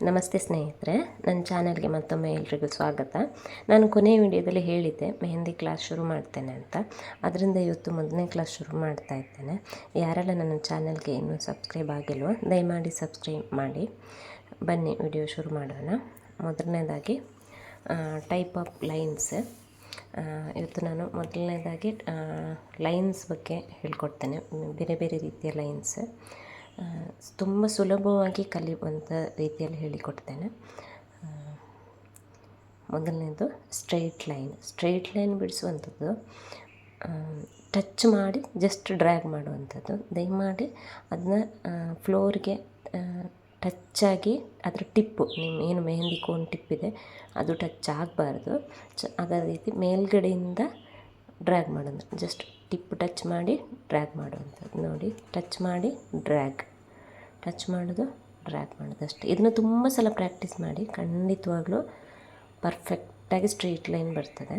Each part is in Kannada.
ನಮಸ್ತೆ ಸ್ನೇಹಿತರೆ, ನನ್ನ ಚಾನಲ್ಗೆ ಮತ್ತೊಮ್ಮೆ ಎಲ್ರಿಗೂ ಸ್ವಾಗತ. ನಾನು ಕೊನೆಯ ವಿಡಿಯೋದಲ್ಲಿ ಹೇಳಿದ್ದೆ ಮೆಹಂದಿ ಕ್ಲಾಸ್ ಶುರು ಮಾಡ್ತೇನೆ ಅಂತ. ಅದರಿಂದ ಇವತ್ತು ಮೊದಲನೇ ಕ್ಲಾಸ್ ಶುರು ಮಾಡ್ತಾ ಇದ್ದೇನೆ. ಯಾರೆಲ್ಲ ನನ್ನ ಚಾನಲ್ಗೆ ಇನ್ನೂ ಸಬ್ಸ್ಕ್ರೈಬ್ ಆಗಿಲ್ವೋ ದಯಮಾಡಿ ಸಬ್ಸ್ಕ್ರೈಬ್ ಮಾಡಿ. ಬನ್ನಿ ವಿಡಿಯೋ ಶುರು ಮಾಡೋಣ. ಮೊದಲನೇದಾಗಿ ಟೈಪ್ ಆಫ್ ಲೈನ್ಸ್. ಇವತ್ತು ನಾನು ಮೊದಲನೇದಾಗಿ ಲೈನ್ಸ್ ಬಗ್ಗೆ ಹೇಳ್ಕೊಡ್ತೇನೆ. ಬೇರೆ ಬೇರೆ ರೀತಿಯ ಲೈನ್ಸ್ ತುಂಬ ಸುಲಭವಾಗಿ ಕಲಿಯುವಂಥ ರೀತಿಯಲ್ಲಿ ಹೇಳಿಕೊಡ್ತೇನೆ. ಮೊದಲನೇದು ಸ್ಟ್ರೈಟ್ ಲೈನ್ ಬಿಡಿಸುವಂಥದ್ದು ಟಚ್ ಮಾಡಿ ಜಸ್ಟ್ ಡ್ರ್ಯಾಗ್ ಮಾಡುವಂಥದ್ದು. ದಯಮಾಡಿ ಅದನ್ನ ಫ್ಲೋರ್ಗೆ ಟಚ್ಚಾಗಿ ಅದರ ಟಿಪ್ಪು, ನಿಮ್ಮ ಏನು ಮೆಹಂದಿ ಕೋನ್ ಟಿಪ್ಪಿದೆ ಅದು ಟಚ್ ಆಗಬಾರ್ದು. ಅದೇ ರೀತಿ ಮೇಲ್ಗಡೆಯಿಂದ ಡ್ರ್ಯಾಗ್ ಮಾಡೋದು, ಜಸ್ಟ್ ಟಿಪ್ ಟಚ್ ಮಾಡಿ ಡ್ರ್ಯಾಗ್ ಮಾಡುವಂಥದ್ದು. ನೋಡಿ, ಟಚ್ ಮಾಡಿ ಟಚ್ ಮಾಡೋದು, ಡ್ರ್ಯಾಗ್ ಮಾಡೋದು ಅಷ್ಟೇ. ಇದನ್ನು ತುಂಬ ಸಲ ಪ್ರಾಕ್ಟೀಸ್ ಮಾಡಿ, ಖಂಡಿತವಾಗ್ಲೂ ಪರ್ಫೆಕ್ಟಾಗಿ ಸ್ಟ್ರೈಟ್ ಲೈನ್ ಬರ್ತದೆ.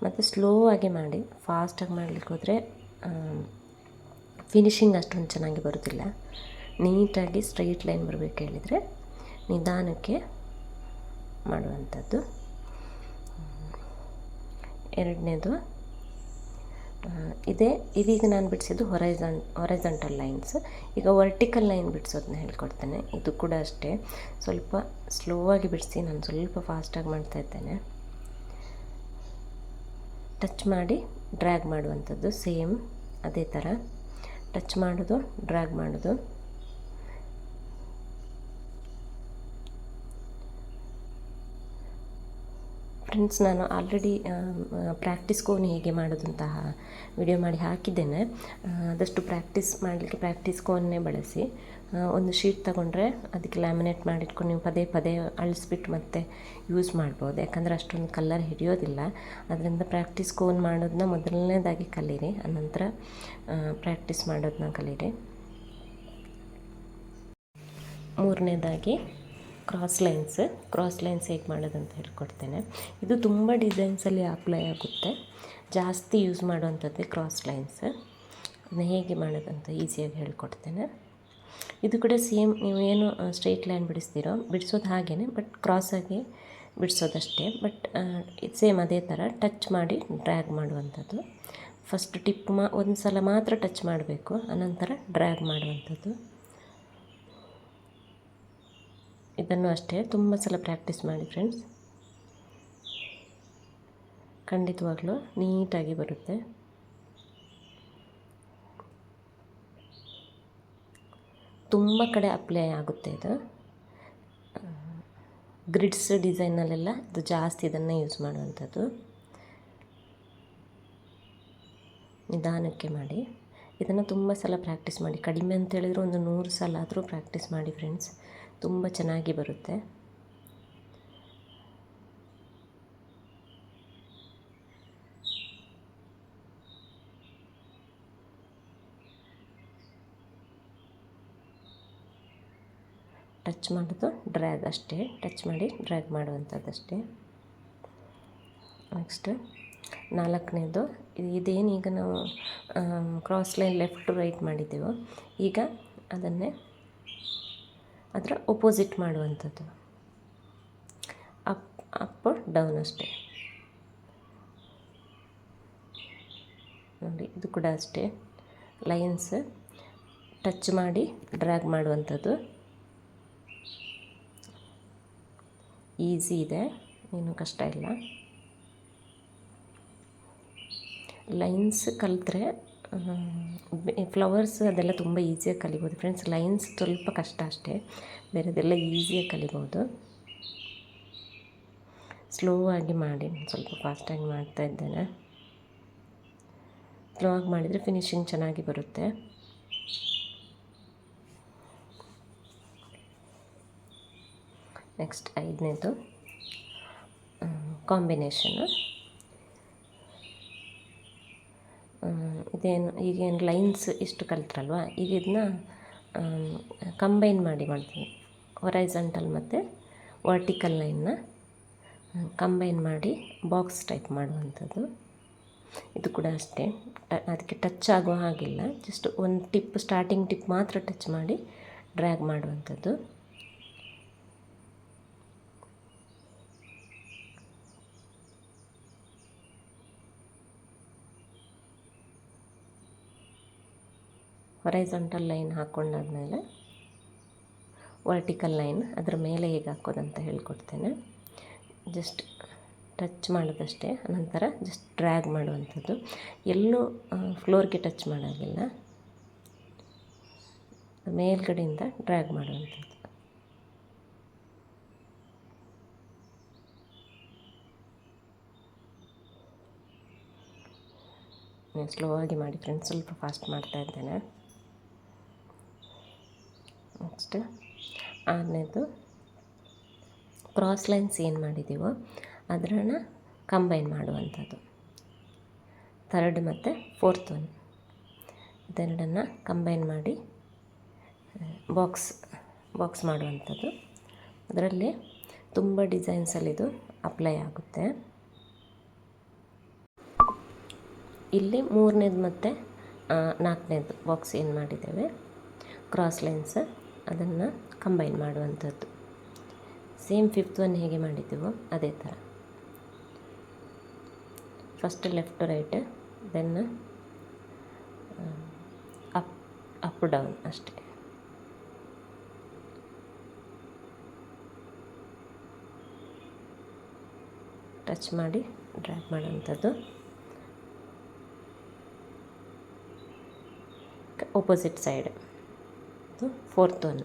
ಮತ್ತು ಸ್ಲೋ ಆಗಿ ಮಾಡಿ, ಫಾಸ್ಟಾಗಿ ಮಾಡಲಿಕ್ಕೆ ಹೋದರೆ ಫಿನಿಶಿಂಗ್ ಅಷ್ಟೊಂದು ಚೆನ್ನಾಗಿ ಬರೋದಿಲ್ಲ. ನೀಟಾಗಿ ಸ್ಟ್ರೈಟ್ ಲೈನ್ ಬರಬೇಕು ಹೇಳಿದರೆ ನಿಧಾನಕ್ಕೆ ಮಾಡುವಂಥದ್ದು. ಎರಡನೇದು ಇದೀಗ ನಾನು ಬಿಡಿಸಿದ್ದು ಹೊರೈಸಂಟಲ್ ಲೈನ್ಸ್. ಈಗ ವರ್ಟಿಕಲ್ ಲೈನ್ ಬಿಡಿಸೋದನ್ನ ಹೇಳ್ಕೊಡ್ತೇನೆ. ಇದು ಕೂಡ ಅಷ್ಟೇ, ಸ್ವಲ್ಪ ಸ್ಲೋ ಆಗಿ ಬಿಡಿಸಿ, ನಾನು ಸ್ವಲ್ಪ ಫಾಸ್ಟಾಗಿ ಮಾಡ್ತಾ ಇದ್ದೇನೆ. ಟಚ್ ಮಾಡಿ ಡ್ರ್ಯಾಗ್ ಮಾಡುವಂಥದ್ದು, ಸೇಮ್ ಅದೇ ಥರ ಟಚ್ ಮಾಡೋದು, ಡ್ರ್ಯಾಗ್ ಮಾಡೋದು. ಫ್ರೆಂಡ್ಸ್, ನಾನು ಆಲ್ರೆಡಿ ಪ್ರಾಕ್ಟೀಸ್ ಕೋನ್ ಹೇಗೆ ಮಾಡೋದಂತಹ ವಿಡಿಯೋ ಮಾಡಿ ಹಾಕಿದ್ದೇನೆ. ಆದಷ್ಟು ಪ್ರಾಕ್ಟೀಸ್ ಕೋನ್ನೇ ಬಳಸಿ. ಒಂದು ಶೀಟ್ ತಗೊಂಡ್ರೆ ಅದಕ್ಕೆ ಲ್ಯಾಮಿನೇಟ್ ಮಾಡಿಟ್ಕೊಂಡು ನೀವು ಪದೇ ಪದೇ ಅಳಿಸ್ಬಿಟ್ಟು ಮತ್ತೆ ಯೂಸ್ ಮಾಡ್ಬೋದು. ಯಾಕಂದರೆ ಅಷ್ಟೊಂದು ಕಲರ್ ಹಿಡಿಯೋದಿಲ್ಲ. ಅದರಿಂದ ಪ್ರಾಕ್ಟೀಸ್ ಕೋನ್ ಮಾಡೋದನ್ನ ಮೊದಲನೇದಾಗಿ ಕಲೀರಿ, ಆನಂತರ ಪ್ರಾಕ್ಟೀಸ್ ಮಾಡೋದನ್ನ ಕಲೀರಿ. ಮೂರನೇದಾಗಿ ಕ್ರಾಸ್ ಲೈನ್ಸ್ ಹೇಗೆ ಮಾಡೋದಂತ ಹೇಳ್ಕೊಡ್ತೇನೆ. ಇದು ತುಂಬ ಡಿಸೈನ್ಸಲ್ಲಿ ಅಪ್ಲೈ ಆಗುತ್ತೆ. ಜಾಸ್ತಿ ಯೂಸ್ ಮಾಡುವಂಥದ್ದೇ ಕ್ರಾಸ್ ಲೈನ್ಸ್. ಅದನ್ನ ಹೇಗೆ ಮಾಡೋದಂತ ಈಸಿಯಾಗಿ ಹೇಳ್ಕೊಡ್ತೇನೆ. ಇದು ಕೂಡ ಸೇಮ್, ನೀವು ಏನು ಸ್ಟ್ರೈಟ್ ಲೈನ್ ಬಿಡಿಸೋದು ಹಾಗೇ, ಬಟ್ ಕ್ರಾಸಾಗಿ ಬಿಡಿಸೋದಷ್ಟೇ. ಬಟ್ ಸೇಮ್ ಅದೇ ಥರ ಟಚ್ ಮಾಡಿ ಡ್ರ್ಯಾಗ್ ಮಾಡುವಂಥದ್ದು. ಫಸ್ಟ್ ಟಿಪ್ ಒಂದು ಸಲ ಮಾತ್ರ ಟಚ್ ಮಾಡಬೇಕು, ಅನಂತರ ಡ್ರ್ಯಾಗ್ ಮಾಡುವಂಥದ್ದು. ಇದನ್ನು ಅಷ್ಟೇ ತುಂಬ ಸಲ ಪ್ರಾಕ್ಟೀಸ್ ಮಾಡಿ ಫ್ರೆಂಡ್ಸ್, ಖಂಡಿತವಾಗ್ಲೂ ನೀಟಾಗಿ ಬರುತ್ತೆ. ತುಂಬ ಕಡೆ ಅಪ್ಲೈ ಆಗುತ್ತೆ ಇದು. ಗ್ರಿಡ್ಸ್ ಡಿಸೈನಲ್ಲೆಲ್ಲ ಇದು ಜಾಸ್ತಿ ಇದನ್ನು ಯೂಸ್ ಮಾಡುವಂಥದ್ದು. ನಿಧಾನಕ್ಕೆ ಮಾಡಿ. ಇದನ್ನು ತುಂಬ ಸಲ ಪ್ರಾಕ್ಟೀಸ್ ಮಾಡಿ, ಕಡಿಮೆ ಅಂತ ಹೇಳಿದರೆ ಒಂದು 100 ಸಲ ಆದರೂ ಪ್ರಾಕ್ಟೀಸ್ ಮಾಡಿ ಫ್ರೆಂಡ್ಸ್, ತುಂಬ ಚೆನ್ನಾಗಿ ಬರುತ್ತೆ. ಟಚ್ ಮಾಡೋದು, ಡ್ರ್ಯಾಗ್ ಅಷ್ಟೇ, ಟಚ್ ಮಾಡಿ ಡ್ರ್ಯಾಗ್ ಮಾಡುವಂಥದ್ದಷ್ಟೇ. ನೆಕ್ಸ್ಟ್ ನಾಲ್ಕನೇದು, ಇದೇನು ಈಗ ನಾವು cross line left to right ಮಾಡಿದ್ದೇವೋ, ಈಗ ಅದನ್ನೇ ಅದರ ಒಪೋಸಿಟ್ ಮಾಡುವಂಥದ್ದು. ಅಪ್ ಡೌನ್ ಅಷ್ಟೇ. ನೋಡಿ, ಇದು ಕೂಡ ಅಷ್ಟೇ, ಲೈನ್ಸ್ ಟಚ್ ಮಾಡಿ ಡ್ರ್ಯಾಗ್ ಮಾಡುವಂಥದ್ದು. ಈಸಿ ಇದೆ, ಏನು ಕಷ್ಟ ಇಲ್ಲ. ಲೈನ್ಸ್ ಕಲಿತ್ರೆ ಫ್ಲವರ್ಸ್ ಅದೆಲ್ಲ ತುಂಬ ಈಸಿಯಾಗಿ ಕಲಿಬೋದು ಫ್ರೆಂಡ್ಸ್. ಲೈನ್ಸ್ ಸ್ವಲ್ಪ ಕಷ್ಟ ಅಷ್ಟೇ, ಬೇರೆದೆಲ್ಲ ಈಸಿಯಾಗಿ ಕಲಿಬೋದು. ಸ್ಲೋ ಆಗಿ ಮಾಡಿ, ಸ್ವಲ್ಪ ಫಾಸ್ಟಾಗಿ ಮಾಡ್ತಾ ಇದ್ದೇನೆ. ಸ್ಲೋ ಆಗಿ ಮಾಡಿದರೆ ಫಿನಿಶಿಂಗ್ ಚೆನ್ನಾಗಿ ಬರುತ್ತೆ. ನೆಕ್ಸ್ಟ್ ಐದನೇದು ಕಾಂಬಿನೇಷನ್ನು. ಈಗೇನು ಲೈನ್ಸ್ ಇಷ್ಟು ಕಲಿತ್ರಲ್ವ, ಈಗ ಇದನ್ನ ಕಂಬೈನ್ ಮಾಡ್ತೀನಿ. ಹೊರೈಸಂಟಲ್ ಮತ್ತು ವರ್ಟಿಕಲ್ ಲೈನ್ನ ಕಂಬೈನ್ ಮಾಡಿ ಬಾಕ್ಸ್ ಟೈಪ್ ಮಾಡುವಂಥದ್ದು. ಇದು ಕೂಡ ಅಷ್ಟೇ, ಅದಕ್ಕೆ ಟಚ್ ಆಗೋ ಹಾಗಿಲ್ಲ, ಜಸ್ಟ್ ಒಂದು ಟಿಪ್, ಸ್ಟಾರ್ಟಿಂಗ್ ಟಿಪ್ ಮಾತ್ರ ಟಚ್ ಮಾಡಿ ಡ್ರ್ಯಾಗ್ ಮಾಡುವಂಥದ್ದು. ಹೊರೈಸಂಟಲ್ ಲೈನ್ ಹಾಕ್ಕೊಂಡಾದ್ಮೇಲೆ ವರ್ಟಿಕಲ್ ಲೈನ್ ಅದರ ಮೇಲೆ ಹೇಗೆ ಹಾಕೋದಂತ ಹೇಳ್ಕೊಡ್ತೇನೆ. ಜಸ್ಟ್ ಟಚ್ ಮಾಡೋದಷ್ಟೇ, ನಂತರ ಜಸ್ಟ್ ಡ್ರ್ಯಾಗ್ ಮಾಡುವಂಥದ್ದು, ಎಲ್ಲೂ ಫ್ಲೋರ್ಗೆ ಟಚ್ ಮಾಡೋಂಗಿಲ್ಲ, ಮೇಲ್ಗಡೆಯಿಂದ ಡ್ರ್ಯಾಗ್ ಮಾಡುವಂಥದ್ದು. ನೀವು ಸ್ಲೋ ಆಗಿ ಮಾಡಿ ಫ್ರೆಂಡ್ಸ್, ಸ್ವಲ್ಪ ಫಾಸ್ಟ್ ಮಾಡ್ತಾ ಇದ್ದೇನೆ. ನೆಕ್ಸ್ಟ್ 6ನೇದು ಕ್ರಾಸ್ ಲೈನ್ಸ್ ಏನು ಮಾಡಿದ್ದೀವೋ ಅದನ್ನು ಕಂಬೈನ್ ಮಾಡುವಂಥದ್ದು. 3rd ಮತ್ತು 4th ಒನ್ ಇದೆರಡನ್ನು ಕಂಬೈನ್ ಮಾಡಿ ಬಾಕ್ಸ್ ಮಾಡುವಂಥದ್ದು. ಅದರಲ್ಲಿ ತುಂಬ ಡಿಸೈನ್ಸಲ್ಲಿದು ಅಪ್ಲೈ ಆಗುತ್ತೆ. ಇಲ್ಲಿ 3ನೇದು ಮತ್ತು 4ನೇದು ಬಾಕ್ಸ್ ಏನು ಮಾಡಿದ್ದೇವೆ ಕ್ರಾಸ್ ಲೈನ್ಸ್ ಅದನ್ನು ಕಂಬೈನ್ ಮಾಡುವಂಥದ್ದು. ಸೇಮ್ 5th ಒನ್ ಹೇಗೆ ಮಾಡಿದ್ದೀವೋ ಅದೇ ಥರ. First left right, then up down ಅಷ್ಟೇ. ಟಚ್ ಮಾಡಿ ಡ್ರ್ಯಾಗ್ ಮಾಡುವಂಥದ್ದು. ಆಪೋಸಿಟ್ ಸೈಡ್ 4th ಒನ್,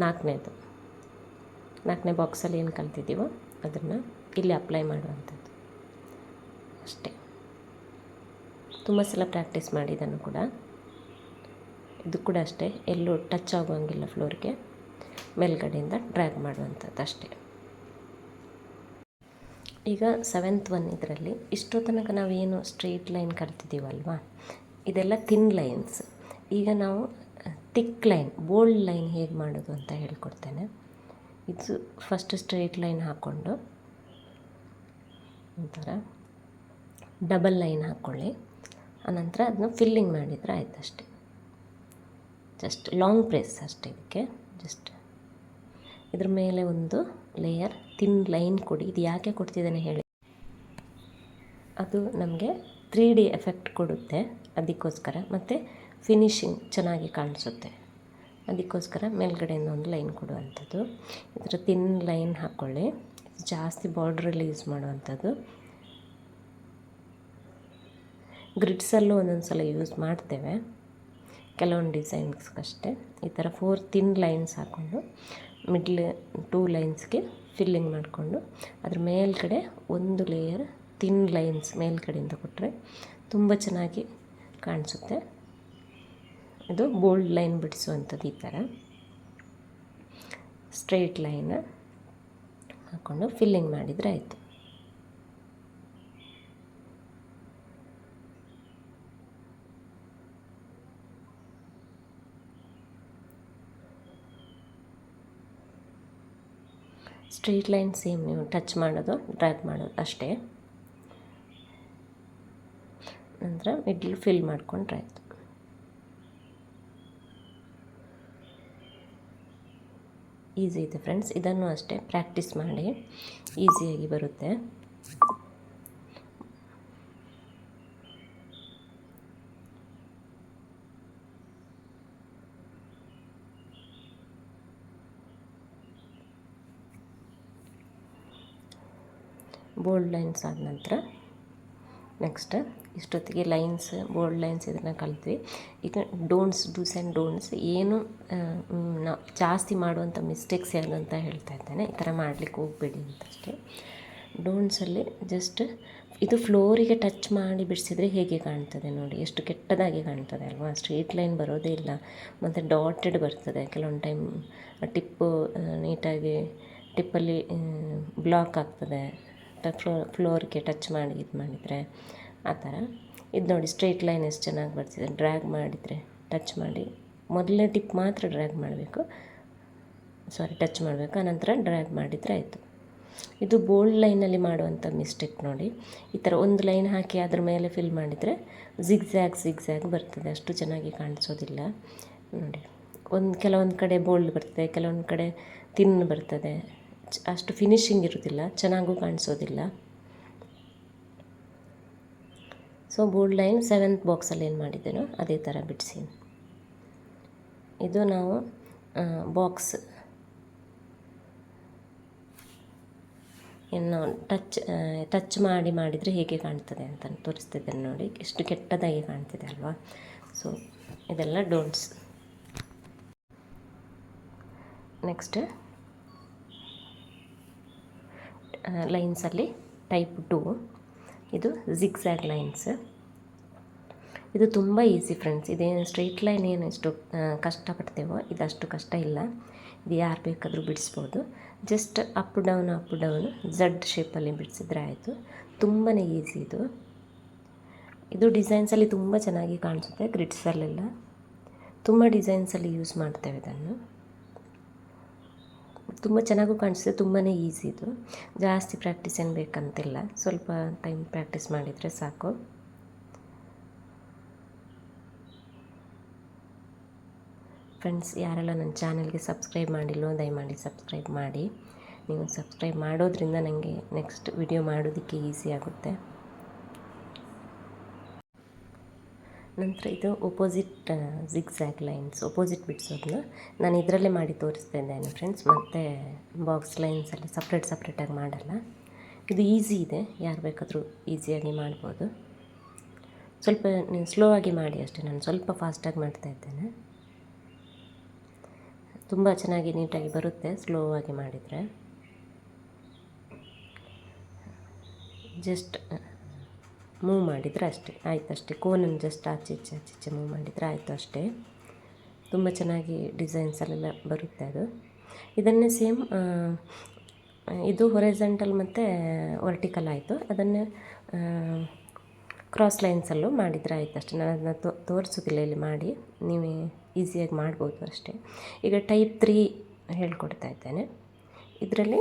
4ನೇ ಬಾಕ್ಸಲ್ಲಿ ಏನು ಕಲ್ತಿದ್ದೀವೋ ಅದನ್ನು ಇಲ್ಲಿ ಅಪ್ಲೈ ಮಾಡುವಂಥದ್ದು ಅಷ್ಟೇ. ತುಂಬ ಸಲ ಪ್ರಾಕ್ಟೀಸ್ ಮಾಡಿ ಇದನ್ನು ಕೂಡ. ಇದು ಕೂಡ ಅಷ್ಟೇ, ಎಲ್ಲೂ ಟಚ್ ಆಗುವಂಗಿಲ್ಲ ಫ್ಲೋರ್ಗೆ, ಮೇಲ್ಗಡೆಯಿಂದ ಡ್ರ್ಯಾಗ್ ಮಾಡುವಂಥದ್ದು ಅಷ್ಟೇ. ಈಗ 7th ಒನ್ ಇದರಲ್ಲಿ ಇಷ್ಟೋ ತನಕ ನಾವೇನು ಸ್ಟ್ರೈಟ್ ಲೈನ್ ಕಲ್ತಿದ್ದೀವಲ್ವ, ಇದೆಲ್ಲ ಥಿನ್ ಲೈನ್ಸ್. ಈಗ ನಾವು ಥಿಕ್ ಲೈನ್, ಬೋಲ್ಡ್ ಲೈನ್ ಹೇಗೆ ಮಾಡೋದು ಅಂತ ಹೇಳ್ಕೊಡ್ತೇನೆ. ಇದು ಫಸ್ಟ್ ಸ್ಟ್ರೈಟ್ ಲೈನ್ ಹಾಕ್ಕೊಂಡು ಒಂಥರ ಡಬಲ್ ಲೈನ್ ಹಾಕ್ಕೊಳ್ಳಿ, ಆನಂತರ ಅದನ್ನ ಫಿಲ್ಲಿಂಗ್ ಮಾಡಿದರೆ ಆಯ್ತು ಅಷ್ಟೇ. ಜಸ್ಟ್ ಲಾಂಗ್ ಪ್ರೆಸ್ ಅಷ್ಟೇ ಇದಕ್ಕೆ. ಜಸ್ಟ್ ಇದ್ರ ಮೇಲೆ ಒಂದು ಲೇಯರ್ ಥಿನ್ ಲೈನ್ ಕೊಡಿ. ಇದು ಯಾಕೆ ಕೊಡ್ತಿದ್ದೇನೆ ಹೇಳಿ, ಅದು ನಮಗೆ 3D ಎಫೆಕ್ಟ್ ಕೊಡುತ್ತೆ ಅದಕ್ಕೋಸ್ಕರ, ಮತ್ತು ಫಿನಿಶಿಂಗ್ ಚೆನ್ನಾಗಿ ಕಾಣಿಸುತ್ತೆ ಅದಕ್ಕೋಸ್ಕರ ಮೇಲ್ಗಡೆಯಿಂದ ಒಂದು ಲೈನ್ ಕೊಡುವಂಥದ್ದು. ಇದರ ಥಿನ್ ಲೈನ್ ಹಾಕ್ಕೊಳ್ಳಿ. ಜಾಸ್ತಿ ಬಾರ್ಡ್ರಲ್ಲಿ ಯೂಸ್ ಮಾಡುವಂಥದ್ದು. ಗ್ರಿಡ್ಸಲ್ಲೂ ಒಂದೊಂದು ಸಲ ಯೂಸ್ ಮಾಡ್ತೇವೆ ಕೆಲವೊಂದು ಡಿಸೈನ್ಸ್ಗಷ್ಟೇ. ಈ ಥರ 4 ಥಿನ್ ಲೈನ್ಸ್ ಹಾಕ್ಕೊಂಡು ಮಿಡ್ಲ್ 2 ಲೈನ್ಸ್ಗೆ ಫಿಲ್ಲಿಂಗ್ ಮಾಡಿಕೊಂಡು ಅದ್ರ ಮೇಲ್ಗಡೆ ಒಂದು ಲೇಯರ್ ಥಿನ್ ಲೈನ್ಸ್ ಮೇಲ್ಗಡೆಯಿಂದ ಕೊಟ್ಟರೆ ತುಂಬ ಚೆನ್ನಾಗಿ ಕಾಣಿಸುತ್ತೆ. ಇದು ಬೋಲ್ಡ್ ಲೈನ್ ಬಿಡಿಸುವಂಥದ್ದು. ಈ ಥರ ಸ್ಟ್ರೈಟ್ ಲೈನ್ ಹಾಕ್ಕೊಂಡು ಫಿಲ್ಲಿಂಗ್ ಮಾಡಿದರೆ ಆಯಿತು. ಸ್ಟ್ರೈಟ್ ಲೈನ್ ಸೇಮ್ ನೀವು ಟಚ್ ಮಾಡೋದು, ಡ್ರ್ಯಾಗ್ ಮಾಡೋದು ಅಷ್ಟೇ. ನಂತರ ಮಿಡ್ಲ್ ಫಿಲ್ ಮಾಡ್ಕೊಂಡ್ರೆ ಆಯಿತು. ಈಸಿ ಇದೆ ಫ್ರೆಂಡ್ಸ್, ಇದನ್ನು ಅಷ್ಟೇ ಪ್ರಾಕ್ಟೀಸ್ ಮಾಡಿ, ಈಸಿಯಾಗಿ ಬರುತ್ತೆ. ಬೋಲ್ಡ್ ಲೈನ್ಸ್ ಆದ ನಂತರ ನೆಕ್ಸ್ಟ್ ಇಷ್ಟೊತ್ತಿಗೆ ಲೈನ್ಸ್, ಬೋಲ್ಡ್ ಲೈನ್ಸ್ ಇದನ್ನು ಕಲಿತ್ವಿ. ಈಗ ಡೋಂಟ್ಸ್, ಡೂಸ್ ಆ್ಯಂಡ್ ಡೋಂಟ್ಸ್ ಏನು ನಾವು ಜಾಸ್ತಿ ಮಾಡುವಂಥ ಮಿಸ್ಟೇಕ್ಸ್ ಯಾವುದು ಅಂತ ಹೇಳ್ತಾ ಇದ್ದೇನೆ. ಈ ಥರ ಮಾಡಲಿಕ್ಕೆ ಹೋಗಬೇಡಿ ಅಂತಷ್ಟೇ. ಡೋಂಟ್ಸಲ್ಲಿ ಜಸ್ಟ್ ಇದು ಫ್ಲೋರಿಗೆ ಟಚ್ ಮಾಡಿ ಬಿಡಿಸಿದರೆ ಹೇಗೆ ಕಾಣ್ತದೆ ನೋಡಿ, ಎಷ್ಟು ಕೆಟ್ಟದಾಗಿ ಕಾಣ್ತದೆ ಅಲ್ವಾ. ಸ್ಟ್ರೇಟ್ ಲೈನ್ ಬರೋದೇ ಇಲ್ಲ, ಮತ್ತು ಡಾಟೆಡ್ ಬರ್ತದೆ ಕೆಲವೊಂದು ಟೈಮ್. ಟಿಪ್ಪು ನೀಟಾಗಿ ಟಿಪ್ಪಲ್ಲಿ ಬ್ಲಾಕ್ ಆಗ್ತದೆ ಫ್ಲೋರ್ಗೆ ಟಚ್ ಮಾಡಿ ಇದು ಮಾಡಿದರೆ ಆ ಥರ. ಇದು ನೋಡಿ ಸ್ಟ್ರೈಟ್ ಲೈನ್ ಎಷ್ಟು ಚೆನ್ನಾಗಿ ಬರ್ತಿದೆ. ಡ್ರ್ಯಾಗ್ ಮಾಡಿದರೆ ಟಚ್ ಮಾಡಿ, ಮೊದಲನೇ ಟಿಪ್ ಮಾತ್ರ ಡ್ರ್ಯಾಗ್ ಮಾಡಬೇಕು, ಟಚ್ ಮಾಡಬೇಕು, ಆನಂತರ ಡ್ರ್ಯಾಗ್ ಮಾಡಿದರೆ ಆಯಿತು. ಇದು ಬೋಲ್ಡ್ ಲೈನಲ್ಲಿ ಮಾಡುವಂಥ ಮಿಸ್ಟೇಕ್ ನೋಡಿ. ಈ ಥರ ಒಂದು ಲೈನ್ ಹಾಕಿ ಅದ್ರ ಮೇಲೆ ಫಿಲ್ ಮಾಡಿದರೆ ಜಿಗ್ಜ್ಯಾಗ್ ಬರ್ತದೆ, ಅಷ್ಟು ಚೆನ್ನಾಗಿ ಕಾಣಿಸೋದಿಲ್ಲ ನೋಡಿ. ಕೆಲವೊಂದು ಕಡೆ ಬೋಲ್ಡ್ ಬರ್ತದೆ, ಕೆಲವೊಂದು ಕಡೆ ತಿನ್ ಬರ್ತದೆ, ಅಷ್ಟು ಫಿನಿಶಿಂಗ್ ಇರೋದಿಲ್ಲ, ಚೆನ್ನಾಗೂ ಕಾಣಿಸೋದಿಲ್ಲ. ಸೊ ಬೋಲ್ಡ್ ಲೈನ್ 7th ಬಾಕ್ಸಲ್ಲಿ ಏನು ಮಾಡಿದ್ದೇನೋ ಅದೇ ಥರ ಬಿಡಿಸಿ. ಇದು ನಾವು ಬಾಕ್ಸ್ ಇನ್ನು ಟಚ್ ಮಾಡಿದರೆ ಹೇಗೆ ಕಾಣ್ತದೆ ಅಂತ ತೋರಿಸ್ತಿದ್ದೇನೆ ನೋಡಿ. ಎಷ್ಟು ಕೆಟ್ಟದಾಗಿ ಕಾಣ್ತಿದೆ ಅಲ್ವಾ. ಸೊ ಇದೆಲ್ಲ ಡೋಂಟ್ಸ್. ನೆಕ್ಸ್ಟ್ ಲೈನ್ಸಲ್ಲಿ ಟೈಪ್ 2, ಇದು ಜಿಗ್ಜ್ಯಾಗ್ ಲೈನ್ಸ್. ಇದು ತುಂಬ ಈಸಿ ಫ್ರೆಂಡ್ಸ್. ಇದೇನು ಸ್ಟ್ರೈಟ್ ಲೈನ್ ಏನು ಎಷ್ಟು ಕಷ್ಟಪಡ್ತೇವೋ ಇದಷ್ಟು ಕಷ್ಟ ಇಲ್ಲ. ಇದು ಯಾರು ಬೇಕಾದರೂ ಬಿಡಿಸ್ಬೋದು. ಜಸ್ಟ್ ಅಪ್ ಡೌನು ಝಡ್ ಶೇಪಲ್ಲಿ ಬಿಡಿಸಿದ್ರೆ ಆಯಿತು. ತುಂಬಾ ಈಸಿ ಇದು. ಇದು ಡಿಸೈನ್ಸಲ್ಲಿ ತುಂಬ ಚೆನ್ನಾಗಿ ಕಾಣಿಸುತ್ತೆ. ಗ್ರಿಡ್ಸಲ್ಲೆಲ್ಲ ತುಂಬ ಡಿಸೈನ್ಸಲ್ಲಿ ಯೂಸ್ ಮಾಡ್ತೇವೆ ಇದನ್ನು. ತುಂಬ ಚೆನ್ನಾಗೂ ಕಾಣಿಸುತ್ತೆ, ತುಂಬಾ ಈಸಿ ಇದು. ಜಾಸ್ತಿ ಪ್ರಾಕ್ಟೀಸ್ ಏನು ಬೇಕಂತಿಲ್ಲ, ಸ್ವಲ್ಪ ಟೈಮ್ ಪ್ರಾಕ್ಟೀಸ್ ಮಾಡಿದರೆ ಸಾಕು. ಫ್ರೆಂಡ್ಸ್, ಯಾರೆಲ್ಲ ನನ್ನ ಚಾನಲ್ಗೆ ಸಬ್ಸ್ಕ್ರೈಬ್ ಮಾಡಿಲ್ಲೋ ದಯಮಾಡಿ ಸಬ್ಸ್ಕ್ರೈಬ್ ಮಾಡಿ. ನೀವು ಸಬ್ಸ್ಕ್ರೈಬ್ ಮಾಡೋದ್ರಿಂದ ನನಗೆ ನೆಕ್ಸ್ಟ್ ವಿಡಿಯೋ ಮಾಡೋದಕ್ಕೆ ಈಸಿ ಆಗುತ್ತೆ. ನಂತರ ಇದು ಒಪೋಸಿಟ್ ಜಿಗ್ಜ್ಯಾಗ್ ಲೈನ್ಸ್, ಒಪೋಸಿಟ್ ಬಿಡಿಸೋದನ್ನ ನಾನು ಇದರಲ್ಲೇ ಮಾಡಿ ತೋರಿಸ್ತಾ ಇದ್ದೇನೆ ಫ್ರೆಂಡ್ಸ್. ಮತ್ತು ಬಾಕ್ಸ್ ಲೈನ್ಸಲ್ಲಿ ಸಪ್ರೇಟಾಗಿ ಮಾಡಲ್ಲ. ಇದು ಈಸಿ ಇದೆ, ಯಾರು ಬೇಕಾದರೂ ಈಸಿಯಾಗಿ ಮಾಡ್ಬೋದು. ಸ್ವಲ್ಪ ನೀವು ಸ್ಲೋ ಆಗಿ ಮಾಡಿ ಅಷ್ಟೇ. ನಾನು ಸ್ವಲ್ಪ ಫಾಸ್ಟಾಗಿ ಮಾಡ್ತಾ ಇದ್ದೇನೆ. ತುಂಬ ಚೆನ್ನಾಗಿ ನೀಟಾಗಿ ಬರುತ್ತೆ ಸ್ಲೋ ಆಗಿ ಮಾಡಿದರೆ. ಜಸ್ಟ್ ಮೂವ್ ಮಾಡಿದರೆ ಅಷ್ಟೇ ಆಯಿತು. ಅಷ್ಟೇ ಕೋನನ್ನು ಜಸ್ಟ್ ಆಚೆ ಈಚೆ ಮೂವ್ ಮಾಡಿದರೆ ಆಯಿತು ಅಷ್ಟೇ. ತುಂಬ ಚೆನ್ನಾಗಿ ಡಿಸೈನ್ಸಲ್ಲೆಲ್ಲ ಬರುತ್ತೆ ಅದು. ಇದನ್ನೇ ಸೇಮ್ ಇದು ಹೊರೈಸಂಟಲ್ ಮತ್ತು ವರ್ಟಿಕಲ್ ಆಯಿತು. ಅದನ್ನೇ ಕ್ರಾಸ್ ಲೈನ್ಸಲ್ಲೂ ಮಾಡಿದರೆ ಆಯಿತು ಅಷ್ಟೇ. ನಾನು ಅದನ್ನ ತೋರಿಸೋದಿಲ್ಲ ಇಲ್ಲಿ ಮಾಡಿ, ನೀವೇ ಈಸಿಯಾಗಿ ಮಾಡ್ಬೋದು ಅಷ್ಟೇ. ಈಗ ಟೈಪ್ 3 ಹೇಳ್ಕೊಡ್ತಾ ಇದ್ದೇನೆ. ಇದರಲ್ಲಿ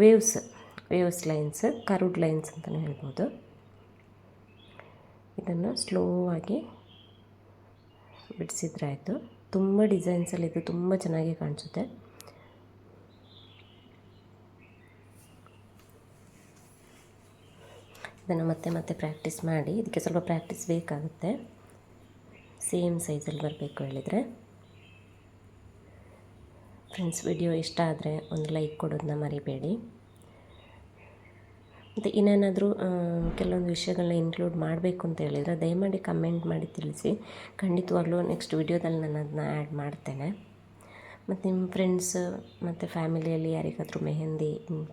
ವೇವ್ಸ್ ಲೈನ್ಸ್, ಕರ್ವ್ಡ್ ಲೈನ್ಸ್ ಅಂತಲೇ ಹೇಳ್ಬೋದು. ಇದನ್ನು ಸ್ಲೋ ಆಗಿ ಬಿಡಿಸಿದ್ರೆ ಆಯಿತು. ತುಂಬ ಡಿಸೈನ್ಸಲ್ಲಿ ಇದು ತುಂಬ ಚೆನ್ನಾಗಿ ಕಾಣಿಸುತ್ತೆ. ಇದನ್ನು ಮತ್ತೆ ಪ್ರಾಕ್ಟೀಸ್ ಮಾಡಿ. ಇದಕ್ಕೆ ಸ್ವಲ್ಪ ಪ್ರಾಕ್ಟೀಸ್ ಬೇಕಾಗುತ್ತೆ. ಸೇಮ್ ಸೈಜಲ್ಲಿ ಬರಬೇಕು ಹೇಳಿದರೆ. ಫ್ರೆಂಡ್ಸ್, ವಿಡಿಯೋ ಇಷ್ಟ ಆದರೆ ಒಂದು ಲೈಕ್ ಕೊಡೋದನ್ನ ಮರಿಬೇಡಿ. ಮತ್ತು ಇನ್ನೇನಾದರೂ ಕೆಲವೊಂದು ವಿಷಯಗಳನ್ನ ಇನ್ಕ್ಲೂಡ್ ಮಾಡಬೇಕು ಅಂತ ಹೇಳಿದರೆ ದಯಮಾಡಿ ಕಮೆಂಟ್ ಮಾಡಿ ತಿಳಿಸಿ. ಖಂಡಿತವಾಗ್ಲೂ ನೆಕ್ಸ್ಟ್ ವಿಡಿಯೋದಲ್ಲಿ ನಾನು ಅದನ್ನ ಆ್ಯಡ್ ಮಾಡ್ತೇನೆ. ಮತ್ತು ನಿಮ್ಮ ಫ್ರೆಂಡ್ಸ್ ಮತ್ತು ಫ್ಯಾಮಿಲಿಯಲ್ಲಿ ಯಾರಿಗಾದರೂ ಮೆಹಂದಿ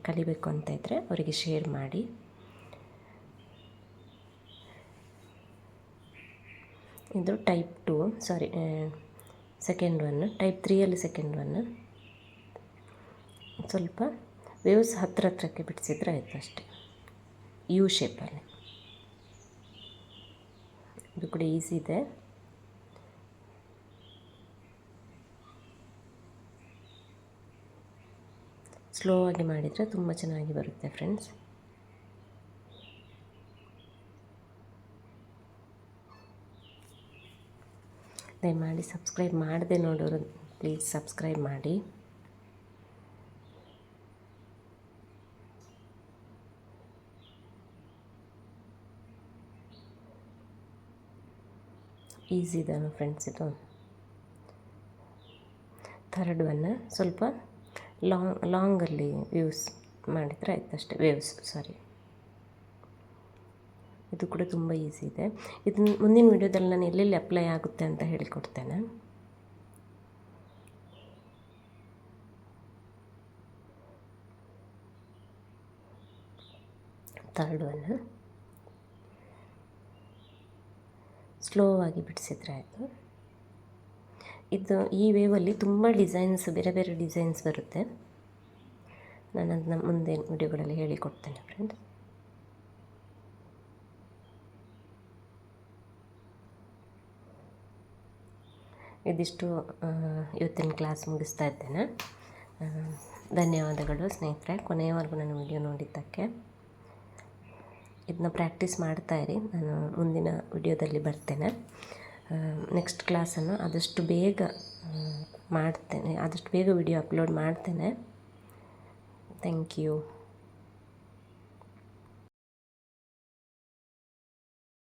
ಕಲಿಬೇಕು ಅಂತ ಇದ್ದರೆ ಅವರಿಗೆ ಶೇರ್ ಮಾಡಿ. ಇದು ಟೈಪ್ 2, ಸೆಕೆಂಡ್ ಒನ್. ಟೈಪ್ 3ಯಲ್ಲಿ ಸೆಕೆಂಡ್ ಒನ್. ಸ್ವಲ್ಪ ವೇವ್ಸ್ ಹತ್ರಕ್ಕೆ ಬಿಡಿಸಿದ್ರೆ ಆಯಿತು ಅಷ್ಟೇ, ಯು ಶೇಪಲ್ಲಿ. ಇದು ಕೂಡ ಈಸಿ ಇದೆ. ಸ್ಲೋ ಆಗಿ ಮಾಡಿದರೆ ತುಂಬ ಚೆನ್ನಾಗಿ ಬರುತ್ತೆ ಫ್ರೆಂಡ್ಸ್. ದಯಮಾಡಿ ಸಬ್ಸ್ಕ್ರೈಬ್ ಮಾಡದೆ ನೋಡೋರು ಪ್ಲೀಸ್ ಸಬ್ಸ್ಕ್ರೈಬ್ ಮಾಡಿ. ಈಸಿ ಇದೆ ಫ್ರೆಂಡ್ಸ್ ಇದು. ಥರ್ಡ್ ಒನ್ ಸ್ವಲ್ಪ ಲಾಂಗಲ್ಲಿ ಯೂಸ್ ಮಾಡಿದರೆ ಆಯ್ತು ಅಷ್ಟೇ. ಇದು ಕೂಡ ತುಂಬ ಈಸಿ ಇದೆ. ಇದನ್ನ ಮುಂದಿನ ವಿಡಿಯೋದಲ್ಲಿ ನಾನು ಎಲ್ಲೆಲ್ಲಿ ಅಪ್ಲೈ ಆಗುತ್ತೆ ಅಂತ ಹೇಳಿಕೊಡ್ತೇನೆ. ಥರ್ಡ್ ಒನ್ ಸ್ಲೋ ಆಗಿ ಬಿಡಿಸಿದ್ರೆ ಆಯಿತು. ಈ ವೇವಲ್ಲಿ ತುಂಬ ಡಿಸೈನ್ಸ್, ಬೇರೆ ಬೇರೆ ಡಿಸೈನ್ಸ್ ಬರುತ್ತೆ. ನಾನು ಅದನ್ನ ಮುಂದೆ ವಿಡಿಯೋಗಳಲ್ಲಿ ಹೇಳಿಕೊಡ್ತೇನೆ ಫ್ರೆಂಡ್ಸ್. ಇದಿಷ್ಟು ಇವತ್ತಿನ ಕ್ಲಾಸ್ ಮುಗಿಸ್ತಾ ಇದ್ದೇನೆ. ಧನ್ಯವಾದಗಳು ಸ್ನೇಹಿತರೆ, ಕೊನೆಯವರೆಗೂ ನನ್ನ ವಿಡಿಯೋ ನೋಡಿದ್ದಕ್ಕೆ. ಇದನ್ನ ಪ್ರಾಕ್ಟೀಸ್ ಮಾಡ್ತಾಯಿರಿ. ನಾನು ಮುಂದಿನ ವಿಡಿಯೋದಲ್ಲಿ ಬರ್ತೇನೆ. ನೆಕ್ಸ್ಟ್ ಕ್ಲಾಸನ್ನು ಆದಷ್ಟು ಬೇಗ ವಿಡಿಯೋ ಅಪ್ಲೋಡ್ ಮಾಡ್ತೇನೆ. Thank you.